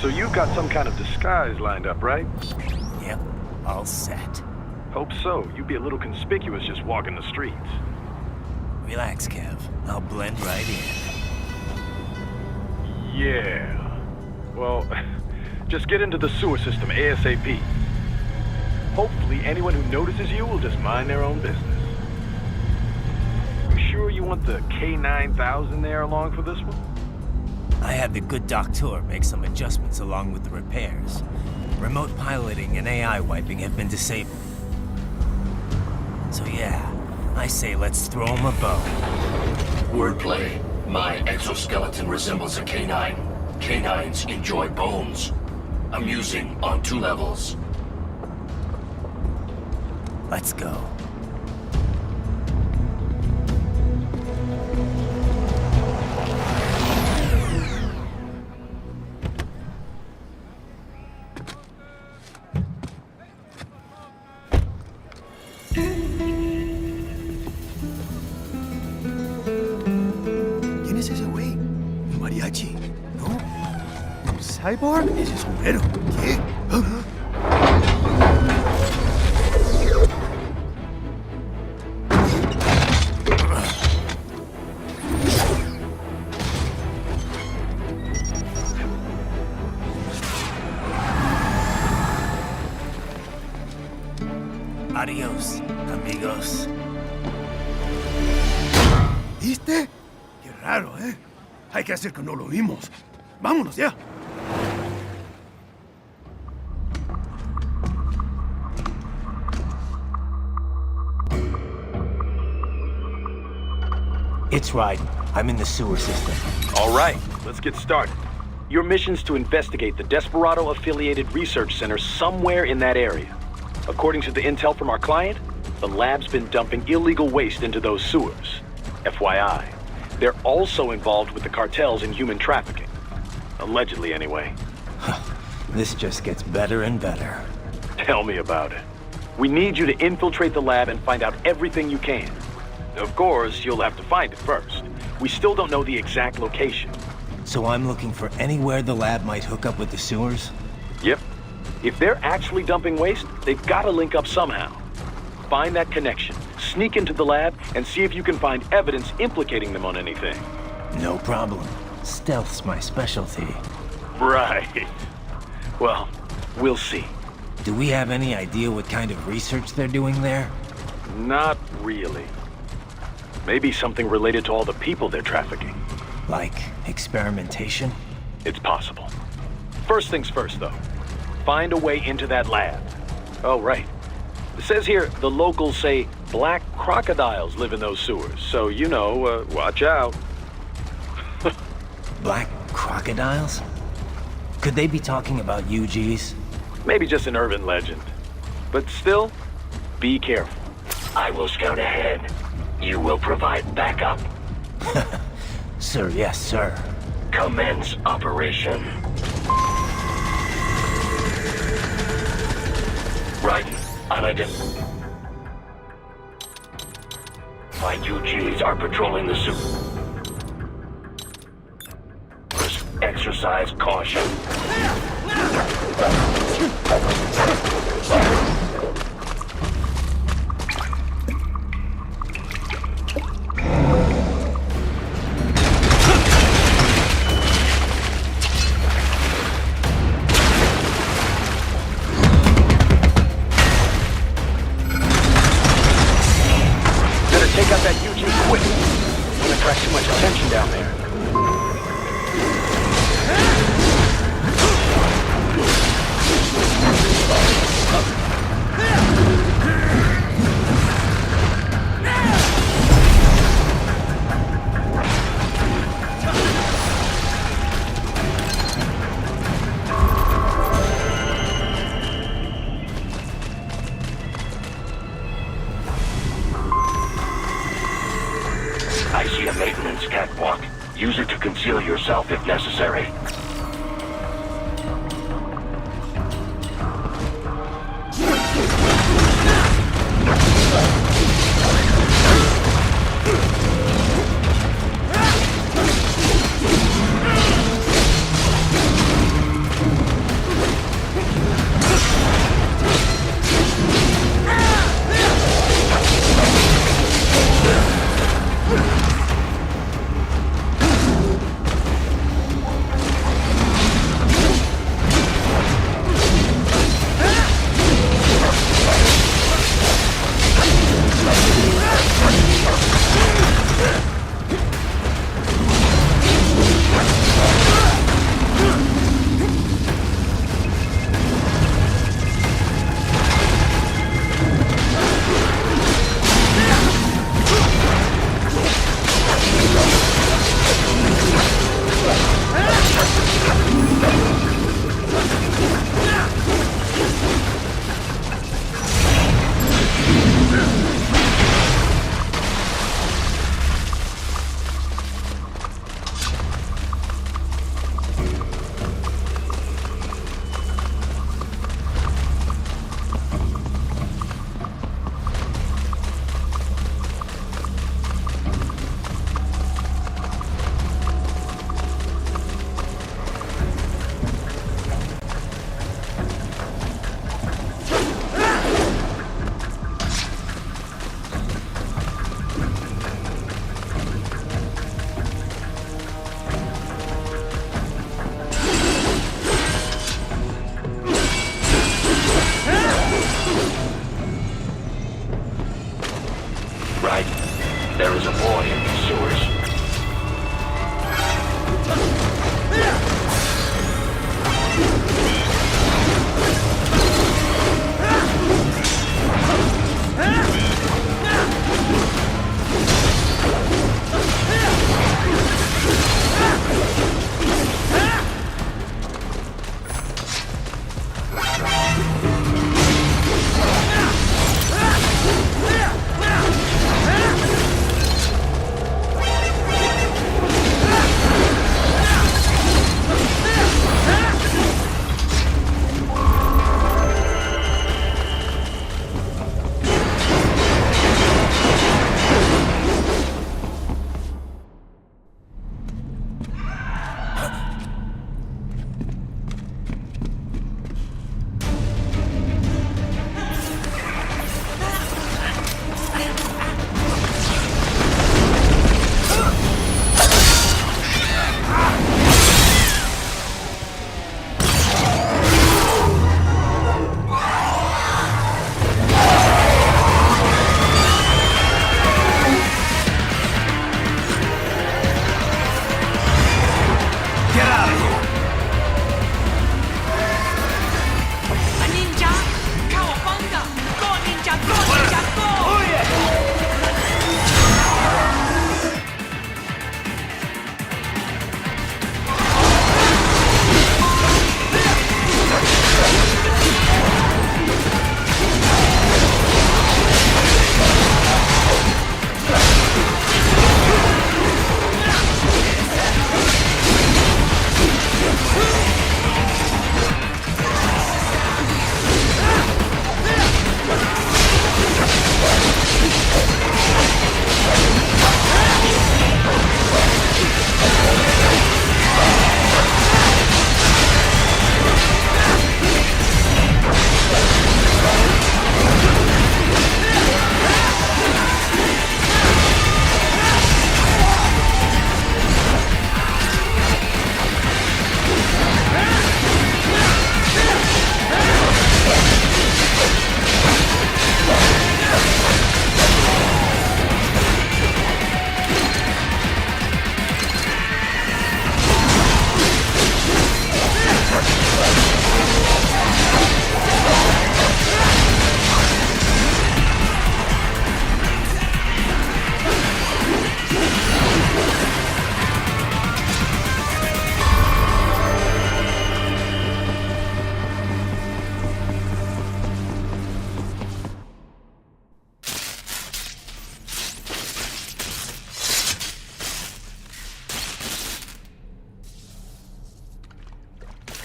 So you've got some kind of disguise lined up, right? Yep, all set. Hope so. You'd be a little conspicuous just walking the streets. Relax, Kev. I'll blend right in. Yeah. Well, just get into the sewer system ASAP. Hopefully anyone who notices you will just mind their own business. You sure you want the K9000 there along for this one? I had the good doctor make some adjustments along with the repairs. Remote piloting and AI wiping have been disabled. So yeah, I say let's throw him a bone. Wordplay. My exoskeleton resembles a canine. Canines enjoy bones. Amusing on 2 levels. Let's go. ¿Quién es ese güey? ¿Un mariachi? ¿No? ¿Un cyborg? Ese es sombrero. ¿Qué? Adiós, amigos. ¿Viste? Qué raro, ¿eh? Hay que hacer que no lo vimos. Vámonos ya. It's right. I'm in the sewer system. All right, let's get started. Your mission's to investigate the Desperado-affiliated research center somewhere in that area. According to the intel from our client, the lab's been dumping illegal waste into those sewers. FYI, they're also involved with the cartels in human trafficking. Allegedly, anyway. This just gets better and better. Tell me about it. We need you to infiltrate the lab and find out everything you can. Of course, you'll have to find it first. We still don't know the exact location. So I'm looking for anywhere the lab might hook up with the sewers? Yep. If they're actually dumping waste, they've got to link up somehow. Find that connection, sneak into the lab, and see if you can find evidence implicating them on anything. No problem. Stealth's my specialty. Right. Well, we'll see. Do we have any idea what kind of research they're doing there? Not really. Maybe something related to all the people they're trafficking. Like experimentation? It's possible. First things first, though. Find a way into that lab. Oh, right. It says here the locals say black crocodiles live in those sewers, so you know, watch out. Black crocodiles? Could they be talking about UGs? Maybe just an urban legend. But still, be careful. I will scout ahead. You will provide backup. Sir, yes, sir. Commence operation. Right. Unidentified. My UGs are patrolling the sewer. Exercise caution. Take out that UG quick. Don't attract too much attention down there. I see a maintenance catwalk. Use it to conceal yourself if necessary.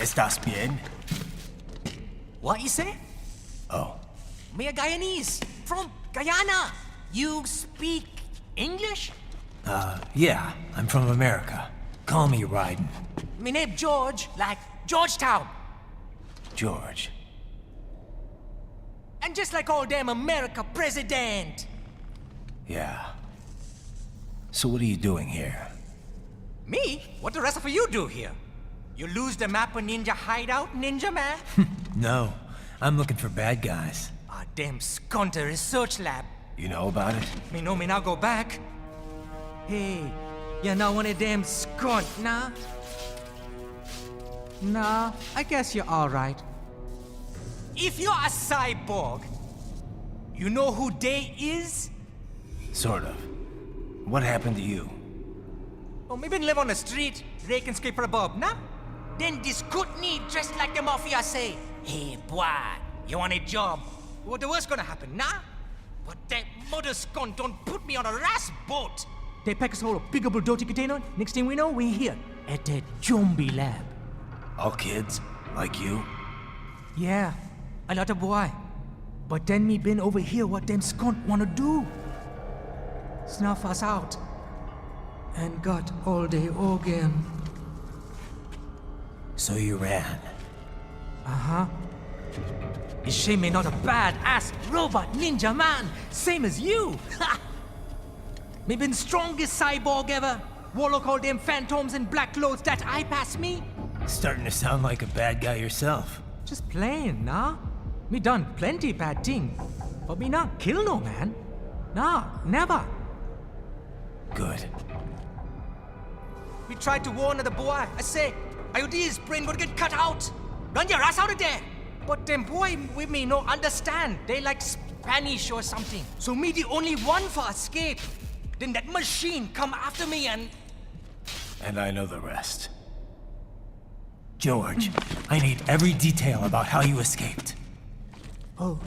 ¿Estás bien? What you say? Oh, Me a Guyanese from Guyana. You speak English? yeah, I'm from America. Call me Ryden. Me name George, like Georgetown. George. And just like all damn America president. Yeah. So what are you doing here? Me? What the rest of you do here? You lose the map of Ninja hideout, Ninja man? No, I'm looking for bad guys. Ah, damn Skunter research lab. You know about it? Me know me now go back. Hey, you're not one of them skunt, nah? Nah, I guess you're alright. If you're a cyborg, you know who they is? Sort of. What happened to you? Oh, me been live on the street, rake and scrape for a bob, nah? Then this good need dressed like the mafia say, hey boy, you want a job? What the worst gonna happen, nah? But that mother skunt don't put me on a ras boat. They pack us all a big old dirty container. Next thing we know, we're here at that zombie lab. All kids? Like you? Yeah, a lot of boy. But then me been over here what them skunt wanna do. Snuff us out. And got all the organ. So you ran. Uh-huh. Is she me not a bad-ass robot ninja man, same as you? Ha! Me been strongest cyborg ever. Warlock all them phantoms in black clothes that eye pass me. Starting to sound like a bad guy yourself. Just plain, nah? Me done plenty bad thing. But me not kill no man. Nah, never. Good. We tried to warn the boy. I say, IOD's brain would get cut out. Run your ass out of there. But them boy with me no understand. They like Spanish or something. So me the only one for escape. Then that machine come after me and... And I know the rest. George, I need every detail about how you escaped. Oh.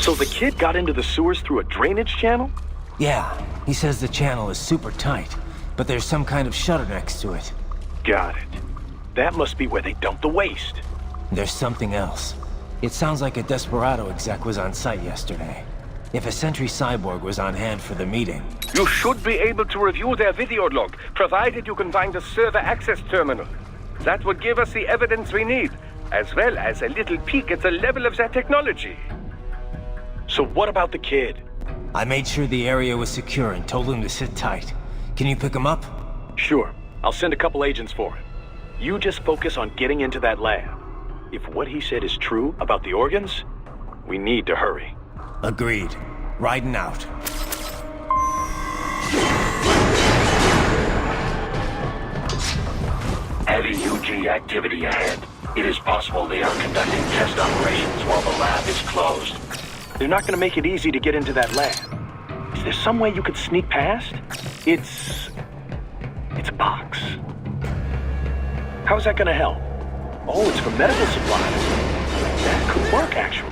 So the kid got into the sewers through a drainage channel? Yeah, he says the channel is super tight, but there's some kind of shutter next to it. Got it. That must be where they dumped the waste. There's something else. It sounds like a Desperado exec was on site yesterday. If a Sentry cyborg was on hand for the meeting. You should be able to review their video log, provided you can find a server access terminal. That would give us the evidence we need, as well as a little peek at the level of their technology. So what about the kid? I made sure the area was secure and told him to sit tight. Can you pick him up? Sure. I'll send a couple agents for him. You just focus on getting into that lab. If what he said is true about the organs, we need to hurry. Agreed. Riding out. Heavy UG activity ahead. It is possible they are conducting test operations while the lab is closed. They're not going to make it easy to get into that lab. Is there some way you could sneak past? It's a box. How's that going to help? Oh, it's for medical supplies. That could work, actually.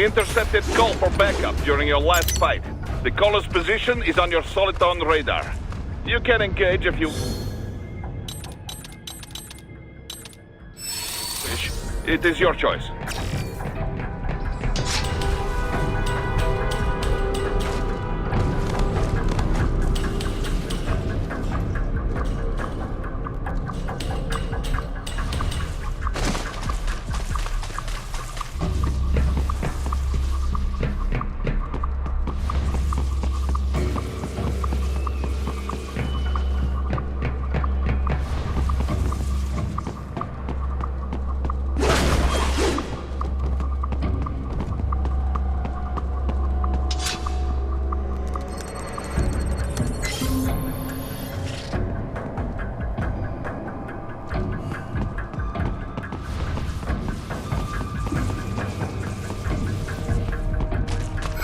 We intercepted call for backup during your last fight. The caller's position is on your Soliton radar. You can engage if you wish. It is your choice.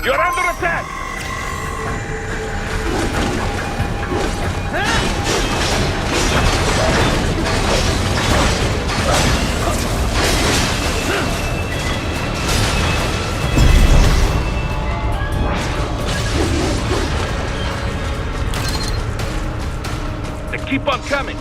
You're under attack! They keep on coming!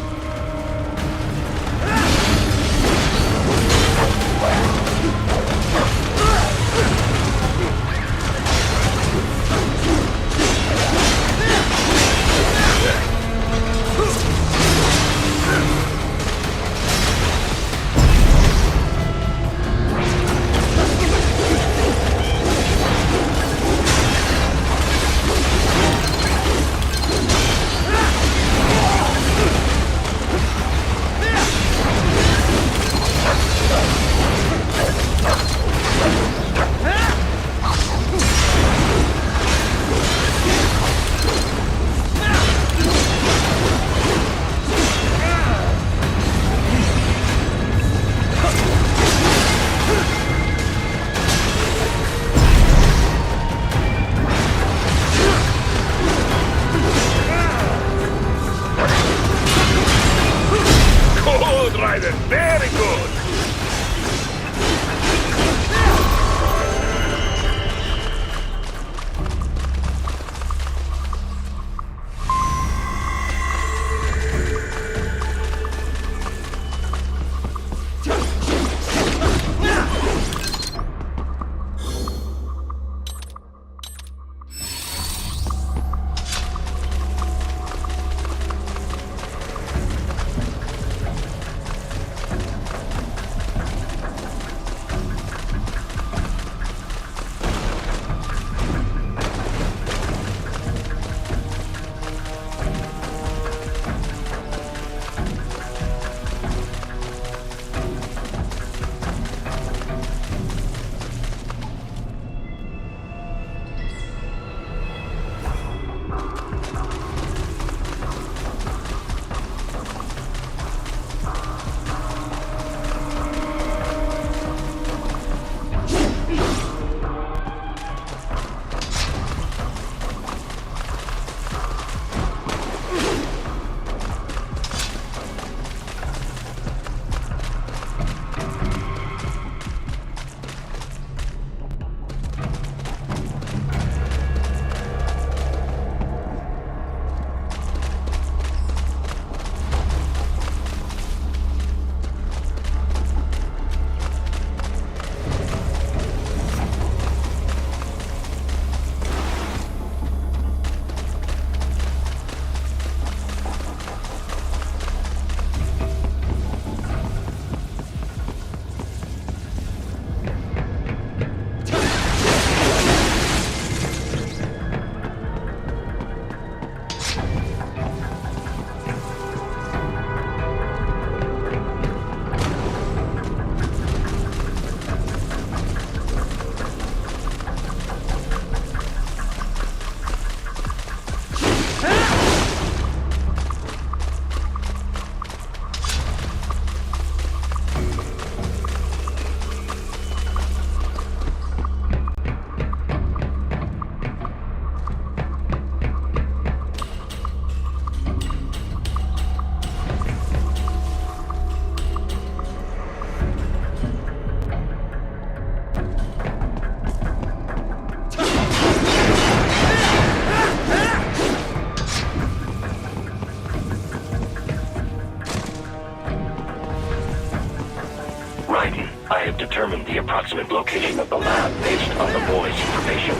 approximate location of the lab based on the boy's information.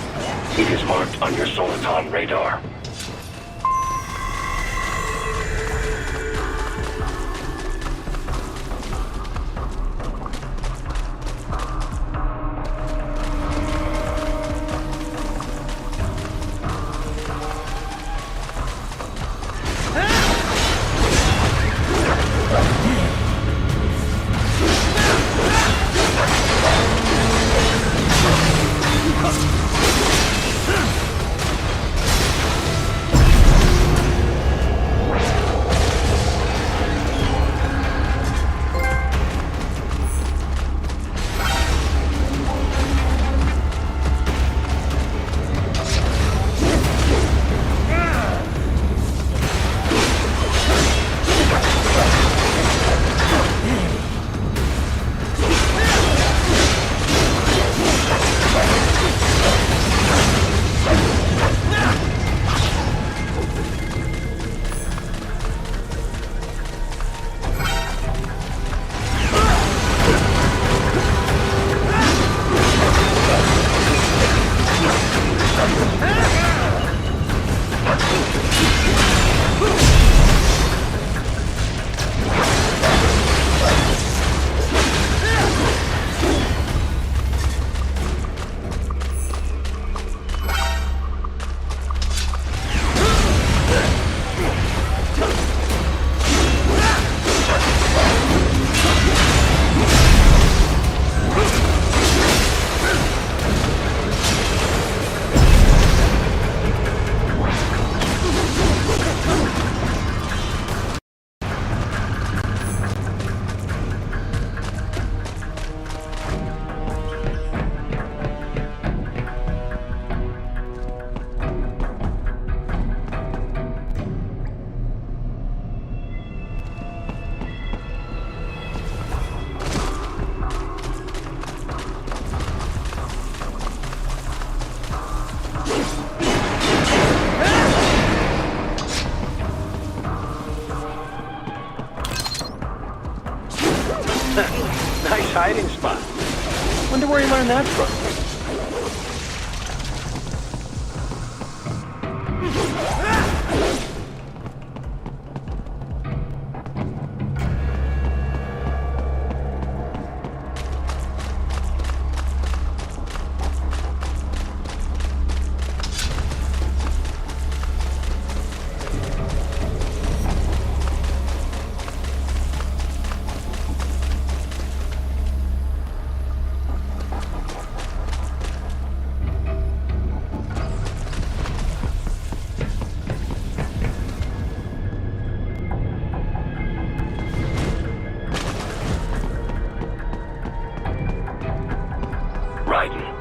It is marked on your Soliton radar. Nice hiding spot. Wonder where you learned that from.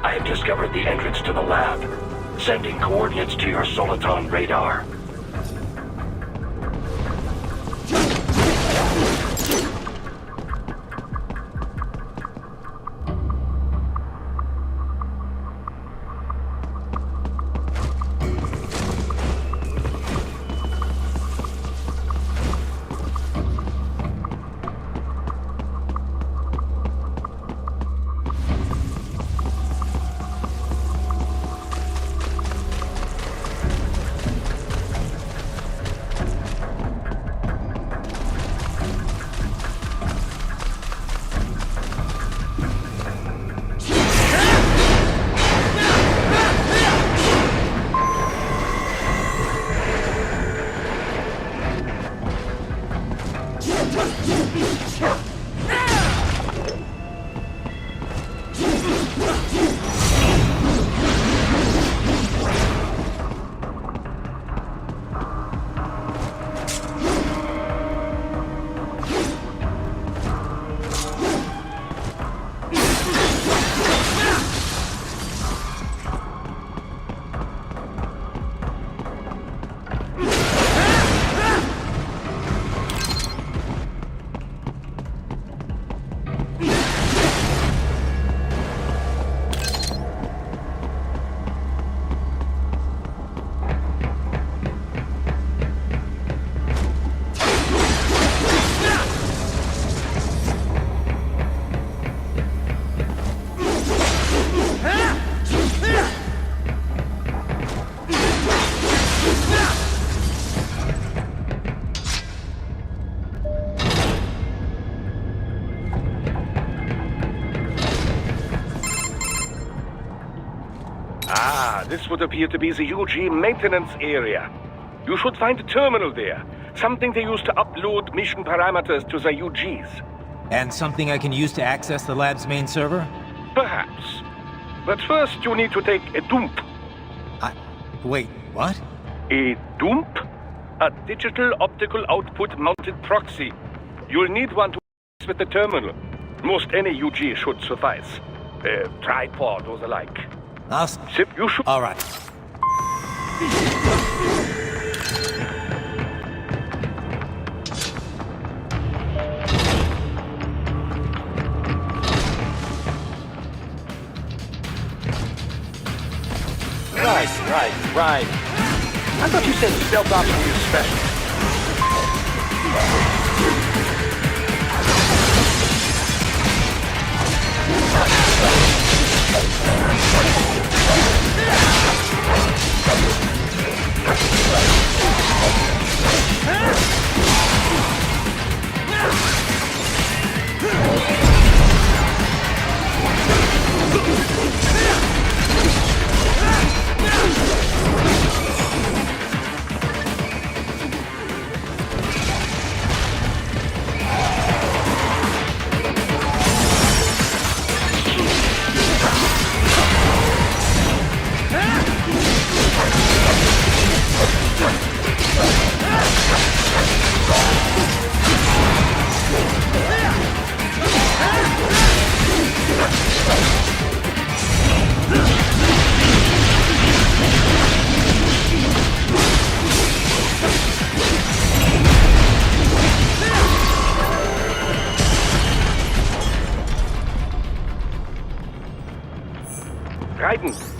I have discovered the entrance to the lab. Sending coordinates to your Soliton radar. This would appear to be the UG maintenance area. You should find a terminal there. Something they use to upload mission parameters to the UGs. And something I can use to access the lab's main server? Perhaps. But first you need to take a dump. Wait, what? A dump? A digital optical output mounted proxy. You'll need one to with the terminal. Most any UG should suffice. A tripod or the like. Sip, you should... All right. Right. I thought you said stealth ops were your specialty.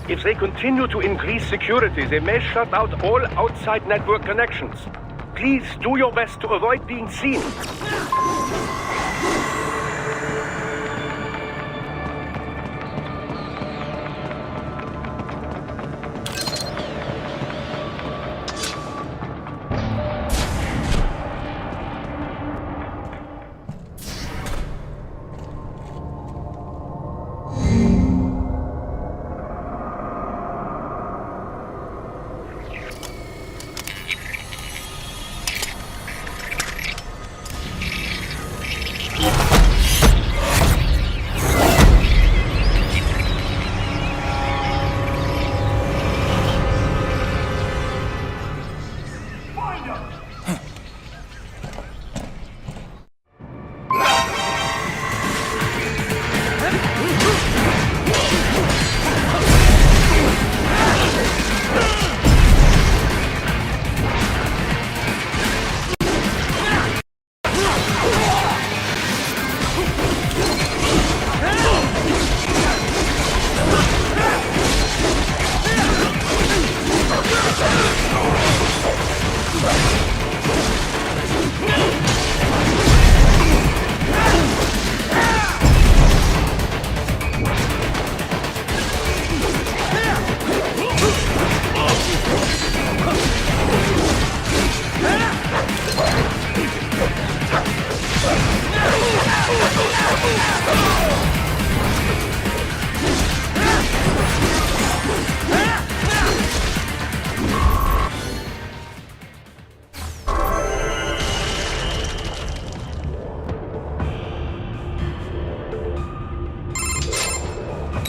If they continue to increase security, they may shut out all outside network connections. Please do your best to avoid being seen.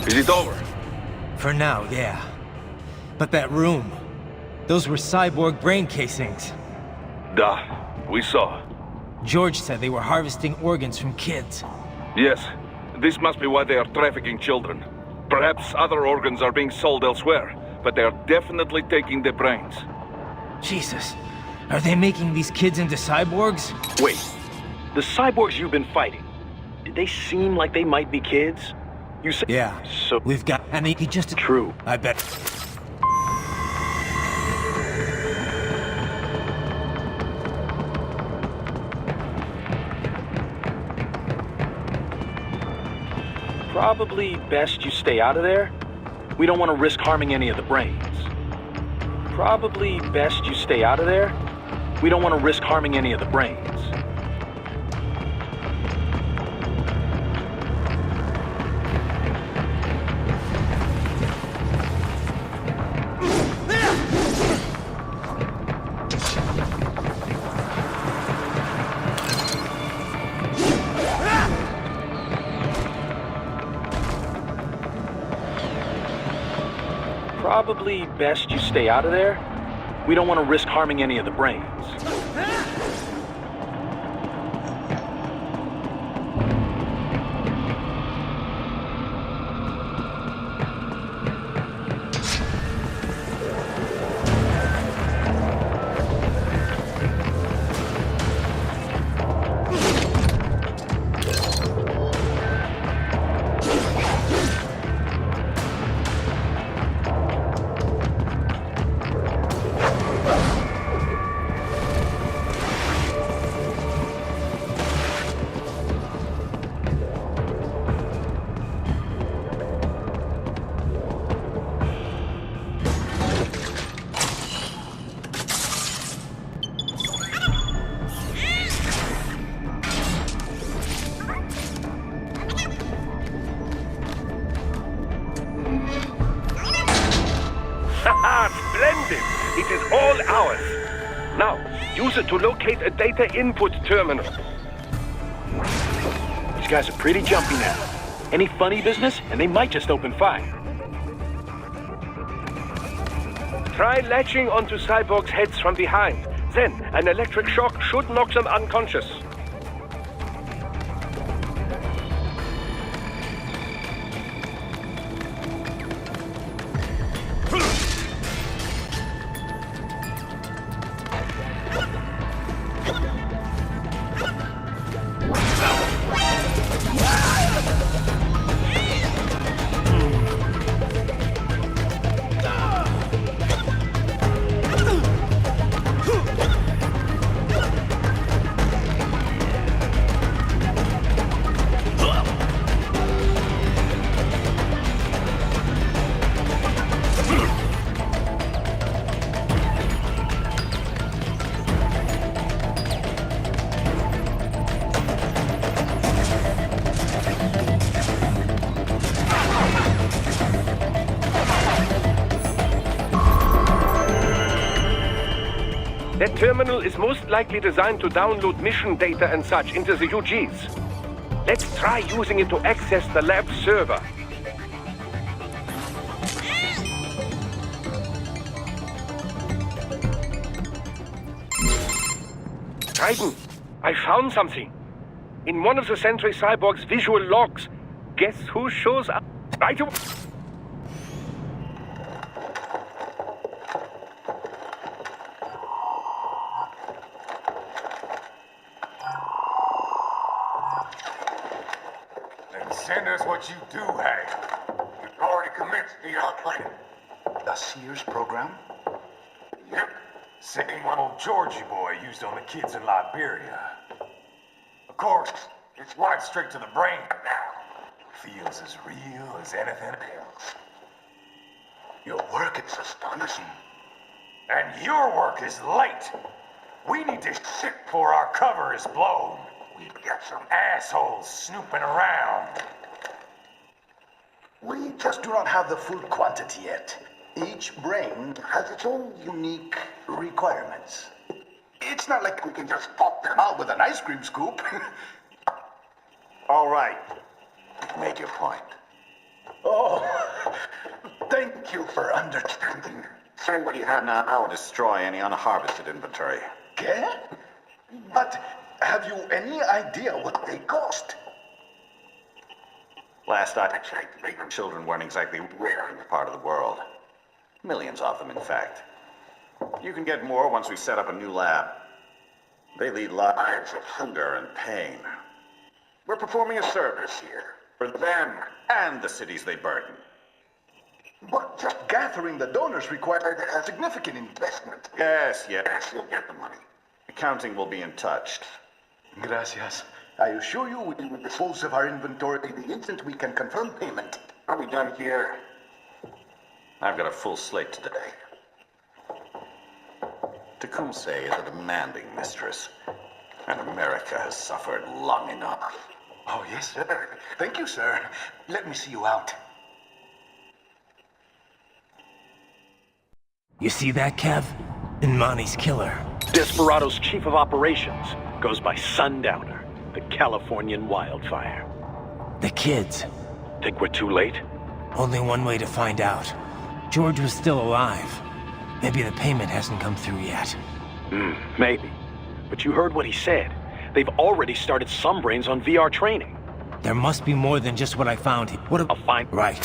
Is it over? For now, yeah. But that room, those were cyborg brain casings. Duh, we saw. George said they were harvesting organs from kids. Yes, this must be why they are trafficking children. Perhaps other organs are being sold elsewhere, but they are definitely taking the brains. Jesus, are they making these kids into cyborgs? Wait, the cyborgs you've been fighting, did they seem like they might be kids? You said... Yeah, So... we've got... And he just... True. I bet... Probably best you stay out of there. We don't want to risk harming any of the brains. Probably best you stay out of there. We don't want to risk harming any of the brains. probably best you stay out of there. We don't want to risk harming any of the brains. Splendid! It is all ours. Now, use it to locate a data input terminal. These guys are pretty jumpy now. Any funny business, and they might just open fire. Try latching onto cyborgs' heads from behind. Then, an electric shock should knock them unconscious. That terminal is most likely designed to download mission data and such into the UGs. Let's try using it to access the lab server. Raiden, I found something. In one of the Sentry Cyborg's visual logs, guess who shows up? Right away. Send us what you do have. We've already commenced the plan. The Sears program? Yep. Same one old Georgie boy used on the kids in Liberia. Of course, it's right straight to the brain now. Feels as real as anything else. Your work is astonishing. And your work is late. We need to shit before our cover is blown. We've got some assholes snooping around. We just do not have the full quantity yet. Each brain has its own unique requirements. It's not like we can just pop them out with an ice cream scoop. All right. Make your point. Oh, thank you for understanding. Say what you have now. I'll destroy any unharvested inventory. Okay? But have you any idea what they cost? Last I checked, children weren't exactly rare in this part of the world. Millions of them, in fact. You can get more once we set up a new lab. They lead lives of hunger and pain. We're performing a service here for them and the cities they burden. But just gathering the donors required a significant investment. Yes, you'll get the money. Accounting will be in touch. Gracias. I assure you we will dispose of our inventory the instant we can confirm payment. Are we done here? I've got a full slate today. Tecumseh is a demanding mistress, and America has suffered long enough. Oh, yes, sir. Thank you, sir. Let me see you out. You see that, Kev? Imani's killer. Desperado's chief of operations goes by Sundowner, the Californian wildfire. The kids. Think we're too late? Only one way to find out. George was still alive. Maybe the payment hasn't come through yet. Maybe. But you heard what he said. They've already started some brains on VR training. There must be more than just what I found here. What I'll find... Right.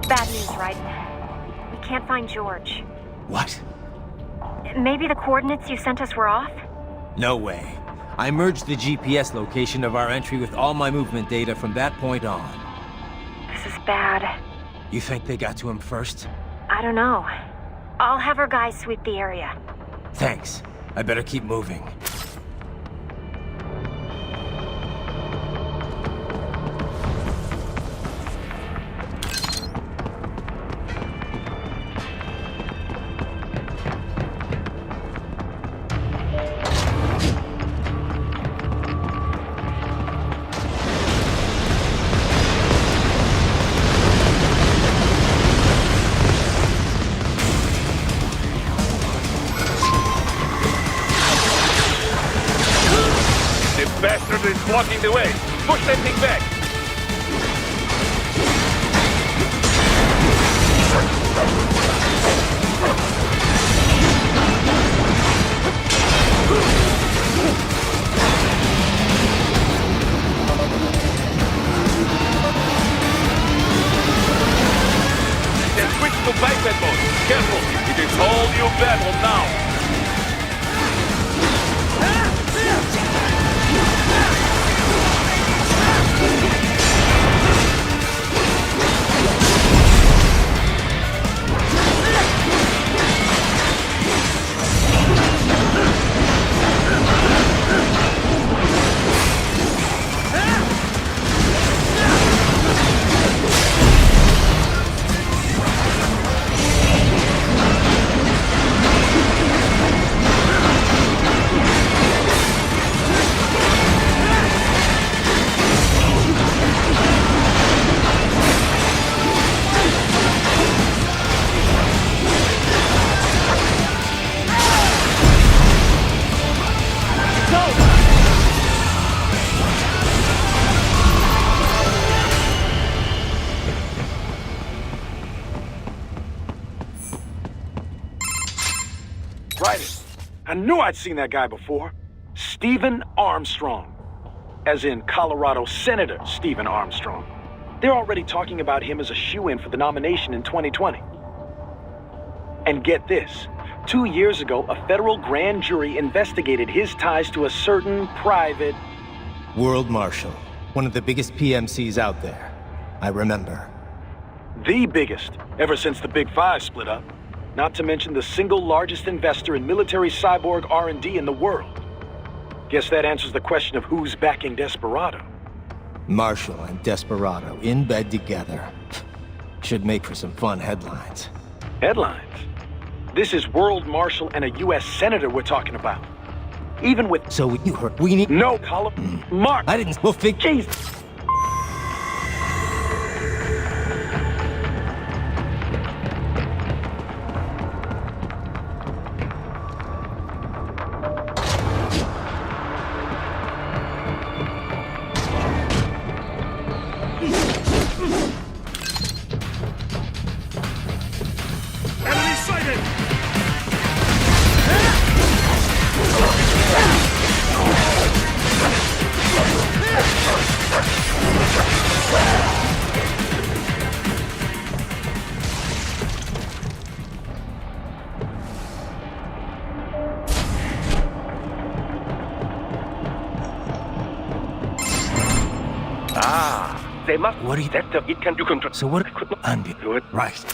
Bad news, right? We can't find George. What? Maybe the coordinates you sent us were off? No way. I merged the GPS location of our entry with all my movement data from that point on. This is bad. You think they got to him first? I don't know. I'll have our guys sweep the area. Thanks. I better keep moving. Bastard is blocking the way. Push that thing back. Then switch to biped mode. Careful. It is all new battle now. Right. I knew I'd seen that guy before. Stephen Armstrong. as in Colorado Senator Stephen Armstrong. They're already talking about him as a shoo-in for the nomination in 2020. And get this, 2 years ago, a federal grand jury investigated his ties to a certain private... World Marshal, one of the biggest PMCs out there. I remember. The biggest, ever since the Big Five split up. Not to mention the single largest investor in military cyborg R&D in the world. Guess that answers the question of who's backing Desperado. Marshall and Desperado in bed together. Should make for some fun headlines. Headlines? This is World Marshal and a U.S. Senator we're talking about. Even with... So you heard... We need... No, column. Mark! I didn't... We'll fix... Jesus! They must... What do you... That it can do control... So what... I could not... Undo it. Right.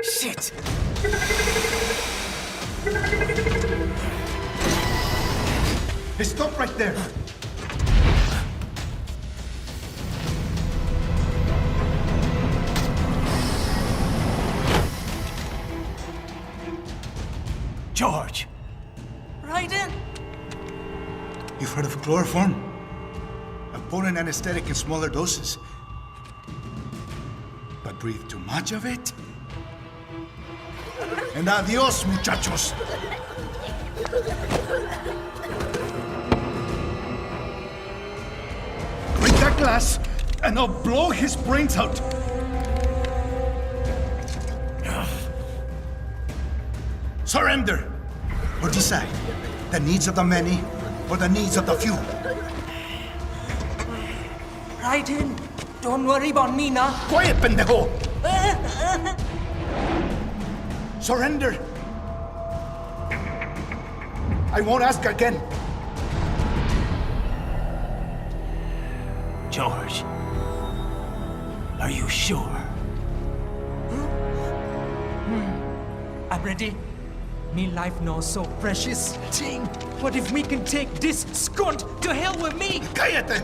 Shit! Hey, stop right there! George! Right in. You've heard of chloroform? A potent anesthetic in smaller doses. But breathe too much of it? And adios, muchachos! Break that glass, and I'll blow his brains out! Surrender! Or decide, the needs of the many, or the needs of the few. Right in. Don't worry about me now. Quiet, pendejo! Surrender! I won't ask again. George. Are you sure? I'm ready. Me life now so precious. Ting. What if we can take this skunt to hell with me? Cállate!